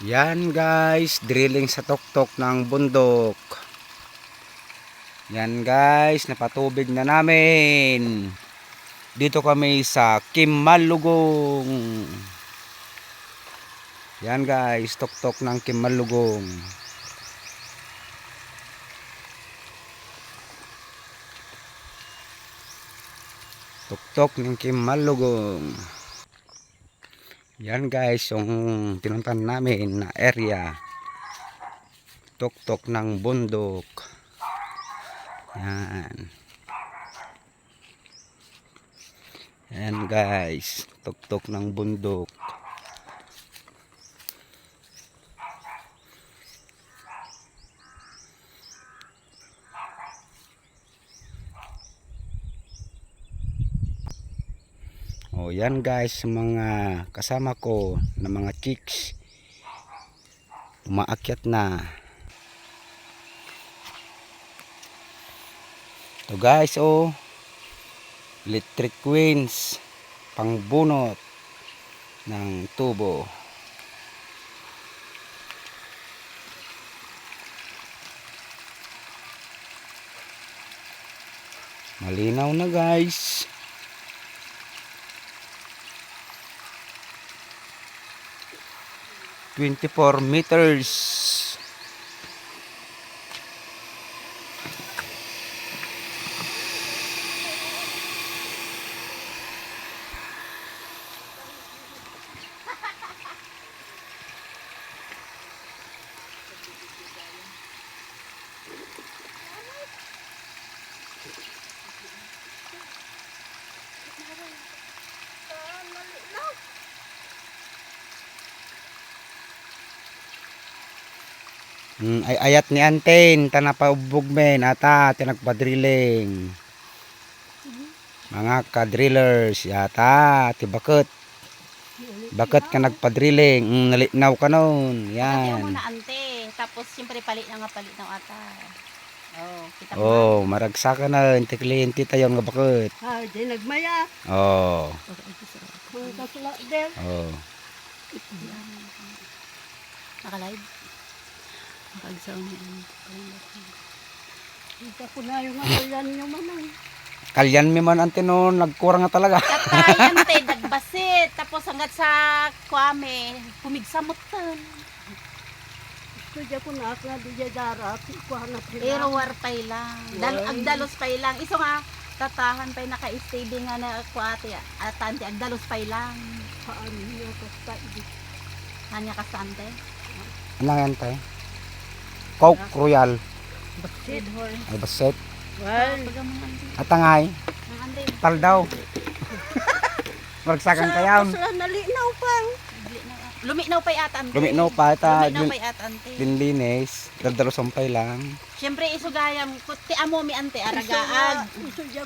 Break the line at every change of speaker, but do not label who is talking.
Yan guys, drilling sa tuktok ng bundok. Yan guys, napatubig na namin. Dito kami sa Kimalugong. Yan guys, tuktok ng Kimalugong. Tuktok ng Kimalugong. Yan guys, yung pinuntahan namin na area. Tuktok ng bundok. Yan. Yan guys, tuktok ng bundok. Oh, yan guys, mga kasama ko na mga chicks. Umaakyat na. So guys, oh, electric queens pangbunot ng tubo. Malinaw na guys. "24 meters. Ay ayat ni Anten tanapabog men ata tinagpadrilling. Mga ka-drillers yata tibakot. Bakit ka nagpadrilling? Nalinaw ka noon.
Yan. Mo
Yan.
na ante, tapos siyempre palit na ata. Oh, kita mo.
Oh, maragsa ka na inti kliyente tayo nga bakit.
Ay, di nagmaya.
Oh.
Ang kasla din.
Oh.
Naka-live. Nakagsaw na yun.
Kita ko na yung akalan nyo manang.
Kalyan mi man Ante noon nagkurang na talaga.
Katayan te, nagbasit. Tapos hanggat sa kuame, pumigsamot tan.
Kaya ko na akla di jadara. Kuha na sila.
Pero warpay lang. Agdalos pay lang. Iso nga, tatahan pay naka-stay din nga na kuate. At ante, agdalos pay lang.
Paano nyo kasta di.
Kanya kasante.
Ano yan tayo? Coke Royal.
Red horn.
Ay baset.
Well,
Atangay.
Ang andre.
Tal daw. Maragsakan kayaw.
kasla nalinaw pang.
Luminaw pay at ante.
Luminaw pa ata.
Luminaw pay at ante.
Linlinis. Daldalo sampay lang.
Siyempre isugayam. Ti amo mi ante aragaag.
Isuja